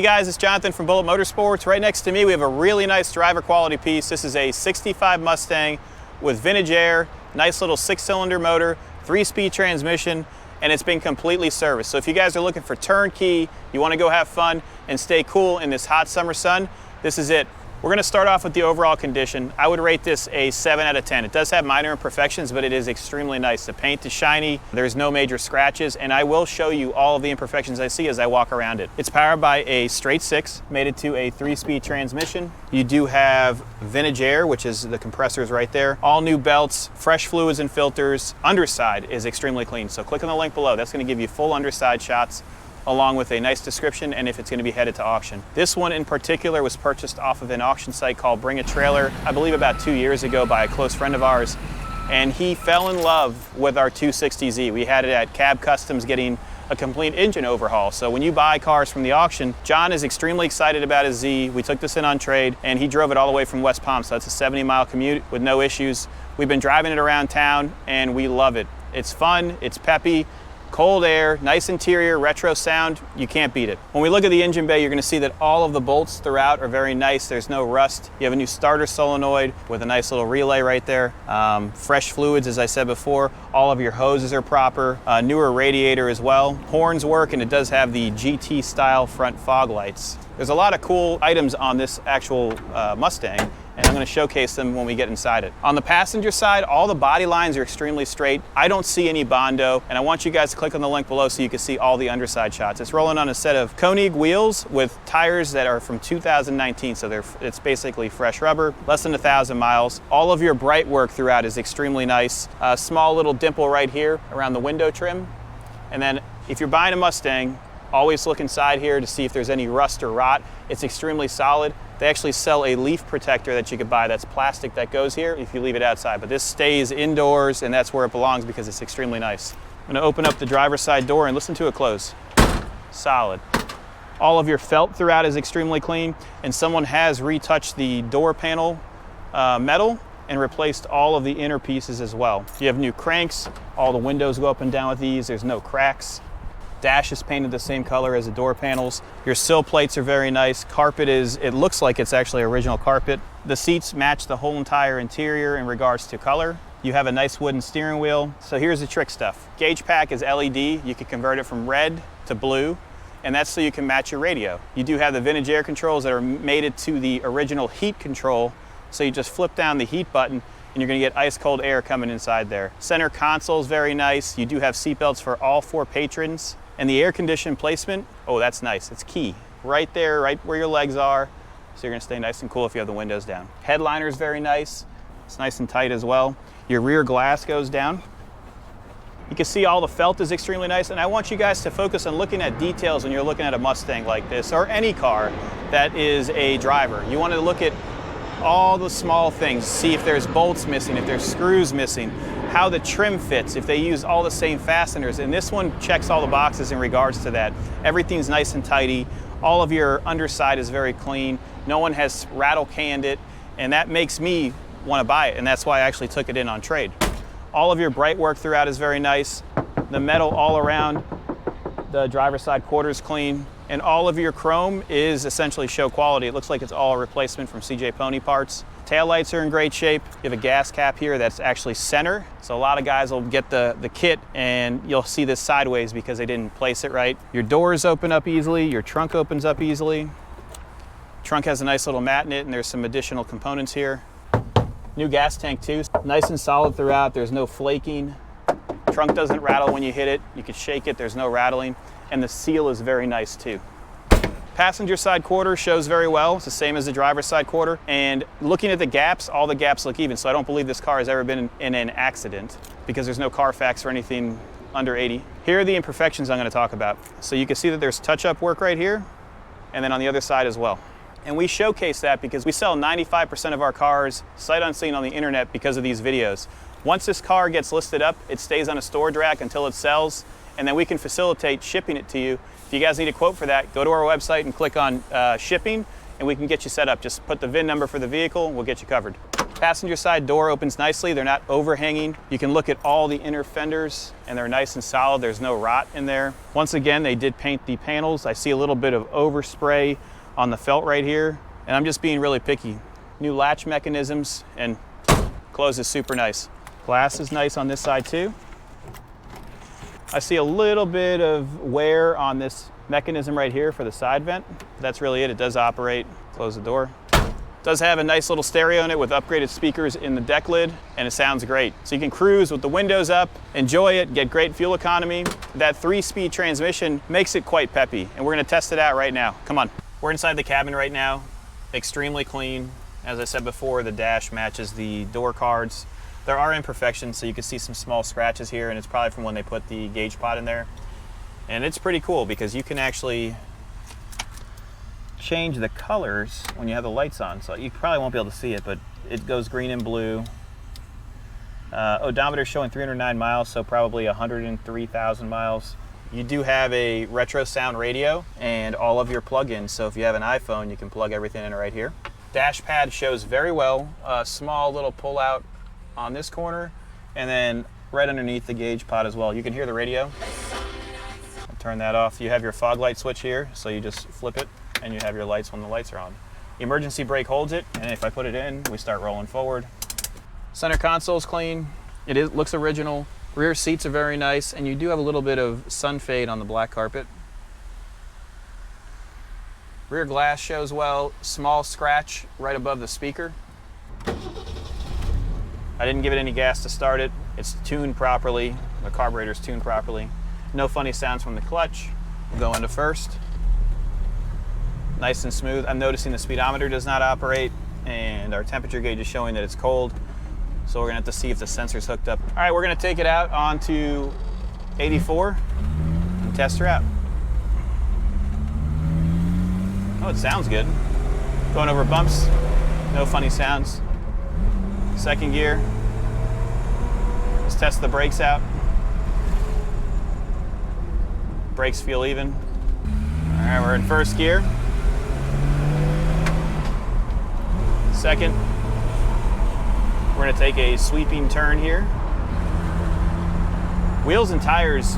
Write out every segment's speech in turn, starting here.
Hey guys, it's Jonathan from Bullet Motorsports. Right next to me we have a really nice driver quality piece. This is a 65 Mustang with vintage air, nice little 6-cylinder motor, 3-speed transmission, and it's been completely serviced. So if you guys are looking for turnkey, you want to go have fun and stay cool in this hot summer sun, this is it. We're going to start off with the overall condition. I would rate this a 7 out of 10. It does have minor imperfections, but it is extremely nice. The paint is shiny, there's no major scratches, and I will show you all of the imperfections I see as I walk around it. It's powered by a straight 6, mated to a 3-speed transmission. You do have vintage air, which is the compressors right there. All new belts, fresh fluids and filters. Underside is extremely clean, so click on the link below. That's going to give you full underside shots, along with a nice description and if it's going to be headed to auction. This one in particular was purchased off of an auction site called Bring a Trailer, I believe about 2 years ago by a close friend of ours, and he fell in love with our 260Z. We had it at Cab Customs getting a complete engine overhaul. So when you buy cars from the auction, John is extremely excited about his Z. We took this in on trade and he drove it all the way from West Palm, so that's a 70-mile commute with no issues. We've been driving it around town and we love it. It's fun, it's peppy, cold air, nice interior, retro sound, you can't beat it. When we look at the engine bay, you're gonna see that all of the bolts throughout are very nice. There's no rust. You have a new starter solenoid with a nice little relay right there. Fresh fluids, as I said before. All of your hoses are proper. Newer radiator as well. Horns work, and it does have the GT style front fog lights. There's a lot of cool items on this actual Mustang, and I'm going to showcase them when we get inside it. On the passenger side, all the body lines are extremely straight. I don't see any Bondo, and I want you guys to click on the link below so you can see all the underside shots. It's rolling on a set of Koenig wheels with tires that are from 2019, so it's basically fresh rubber, less than 1,000 miles. All of your bright work throughout is extremely nice. A small little dimple right here around the window trim. And then if you're buying a Mustang, always look inside here to see if there's any rust or rot. It's extremely solid. They actually sell a leaf protector that you could buy that's plastic that goes here if you leave it outside, but this stays indoors and that's where it belongs because it's extremely nice. I'm gonna open up the driver's side door and listen to it close. Solid. All of your felt throughout is extremely clean, and someone has retouched the door panel metal and replaced all of the inner pieces as well. You have new cranks, all the windows go up and down with these, there's no cracks. Dash is painted the same color as the door panels. Your sill plates are very nice. Carpet it looks like it's actually original carpet. The seats match the whole entire interior in regards to color. You have a nice wooden steering wheel. So here's the trick stuff. Gauge pack is LED. You can convert it from red to blue, and that's so you can match your radio. You do have the vintage air controls that are mated to the original heat control. So you just flip down the heat button and you're gonna get ice cold air coming inside there. Center console is very nice. You do have seat belts for all 4 patrons. And the air condition placement, oh, that's nice. It's key. Right there, right where your legs are. So you're gonna stay nice and cool if you have the windows down. Headliner is very nice. It's nice and tight as well. Your rear glass goes down. You can see all the felt is extremely nice. And I want you guys to focus on looking at details when you're looking at a Mustang like this, or any car that is a driver. You wanna look at all the small things, see if there's bolts missing, if there's screws missing, how the trim fits, if they use all the same fasteners. And this one checks all the boxes in regards to that. Everything's nice and tidy. All of your underside is very clean. No one has rattle canned it, and that makes me want to buy it, and that's why I actually took it in on trade. All of your bright work throughout is very nice. The metal all around the driver's side quarter is clean, and all of your chrome is essentially show quality. It looks like it's all a replacement from CJ Pony parts. Taillights are in great shape. You have a gas cap here that's actually center. So a lot of guys will get the kit and you'll see this sideways because they didn't place it right. Your doors open up easily. Your trunk opens up easily. Trunk has a nice little mat in it, and there's some additional components here. New gas tank too. Nice and solid throughout. There's no flaking. Trunk doesn't rattle when you hit it. You can shake it, there's no rattling. And the seal is very nice too. Passenger side quarter shows very well. It's the same as the driver's side quarter. And looking at the gaps, all the gaps look even. So I don't believe this car has ever been in an accident because there's no Carfax or anything under 80. Here are the imperfections I'm going to talk about. So you can see that there's touch-up work right here, and then on the other side as well. And we showcase that because we sell 95% of our cars sight unseen on the internet because of these videos. Once this car gets listed up, it stays on a storage rack until it sells, and then we can facilitate shipping it to you. If you guys need a quote for that, go to our website and click on shipping, and we can get you set up. Just put the VIN number for the vehicle, we'll get you covered. Passenger side door opens nicely. They're not overhanging. You can look at all the inner fenders and they're nice and solid. There's no rot in there. Once again, they did paint the panels. I see a little bit of overspray on the felt right here, and I'm just being really picky. New latch mechanisms, and closes super nice. Glass is nice on this side too. I see a little bit of wear on this mechanism right here for the side vent. That's really it. It does operate. Close the door. Does have a nice little stereo in it with upgraded speakers in the deck lid, and it sounds great. So you can cruise with the windows up, enjoy it, get great fuel economy. That 3-speed transmission makes it quite peppy, and we're gonna test it out right now. Come on. We're inside the cabin right now. Extremely clean. As I said before, the dash matches the door cards. There are imperfections, so you can see some small scratches here, and it's probably from when they put the gauge pod in there. And it's pretty cool because you can actually change the colors when you have the lights on. So you probably won't be able to see it, but it goes green and blue. Odometer showing 309 miles, so probably 103,000 miles. You do have a retro sound radio and all of your plugins. So if you have an iPhone, you can plug everything in right here. Dash pad shows very well. A small little pull out on this corner, and then right underneath the gauge pod as well. You can hear the radio. I'll turn that off. You have your fog light switch here, so you just flip it and you have your lights when the lights are on. Emergency brake holds it, and if I put it in, we start rolling forward. Center console's clean. It looks original. Rear seats are very nice, and you do have a little bit of sun fade on the black carpet. Rear glass shows well. Small scratch right above the speaker. I didn't give it any gas to start it. It's tuned properly. The carburetor's tuned properly. No funny sounds from the clutch. We'll go into first. Nice and smooth. I'm noticing the speedometer does not operate, and our temperature gauge is showing that it's cold. So we're gonna have to see if the sensor's hooked up. All right, we're gonna take it out onto 84 and test her out. Oh, it sounds good. Going over bumps, no funny sounds. Second gear. Let's test the brakes out. Brakes feel even. All right, we're in first gear. Second. We're gonna take a sweeping turn here. Wheels and tires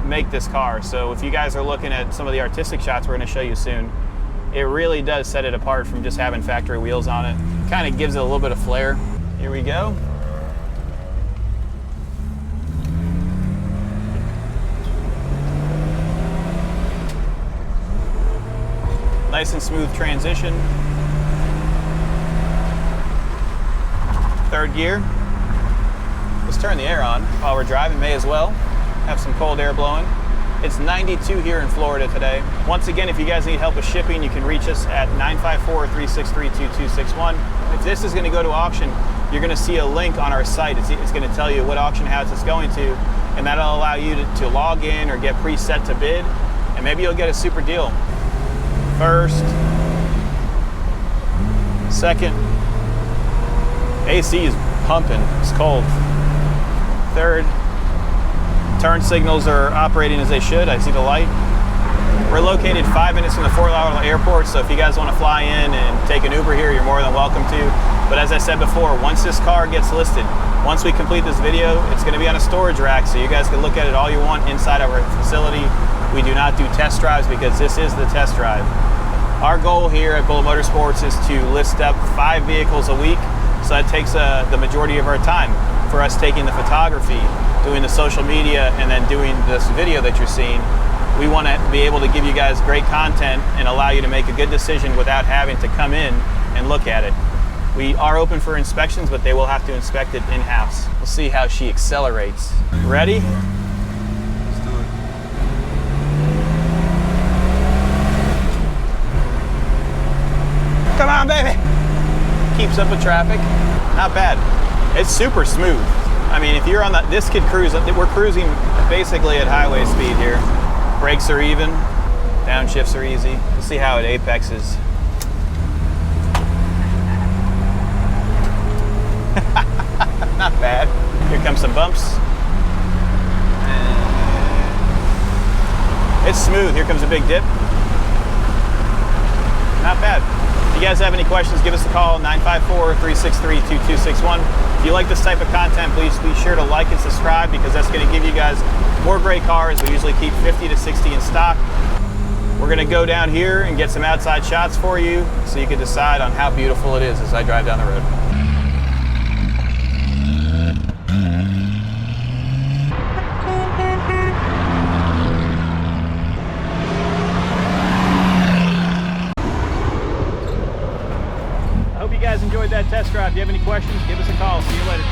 make this car, so if you guys are looking at some of the artistic shots we're gonna show you soon, it really does set it apart from just having factory wheels on it. Kind of gives it a little bit of flair. Here we go. Nice and smooth transition. Third gear. Let's turn the air on while we're driving, may as well. Have some cold air blowing. It's 92 here in Florida today. Once again, if you guys need help with shipping, you can reach us at 954-363-2261. If this is gonna go to auction, you're gonna see a link on our site. It's gonna tell you what auction house it's going to, and that'll allow you to log in or get preset to bid, and maybe you'll get a super deal. First, second, AC is pumping, it's cold. Third, turn signals are operating as they should. I see the light. We're located 5 minutes from the Fort Lauderdale airport, so if you guys want to fly in and take an Uber here, you're more than welcome to. But as I said before, once this car gets listed, once we complete this video, it's going to be on a storage rack, so you guys can look at it all you want inside our facility. We do not do test drives because this is the test drive. Our goal here at Bullet Motorsports is to list up 5 vehicles a week, so that takes the majority of our time for us taking the photography, doing the social media, and then doing this video that you're seeing. We want to be able to give you guys great content and allow you to make a good decision without having to come in and look at it. We are open for inspections, but they will have to inspect it in-house. We'll see how she accelerates. Ready? Let's do it. Come on, baby. Keeps up with traffic. Not bad. It's super smooth. I mean, if you're on this could cruise, we're cruising basically at highway speed here. Brakes are even, downshifts are easy. We'll see how it apexes. Not bad. Here comes some bumps. It's smooth. Here comes a big dip. Not bad. you guys have any questions, give us a call, 954-363-2261. If you like this type of content, please be sure to like and subscribe, because that's going to give you guys more great cars. We usually keep 50 to 60 in stock. We're going to go down here and get some outside shots for you so you can decide on how beautiful it is as I drive down the road. I hope you guys enjoyed that test drive. If you have any questions, give us a call. See you later.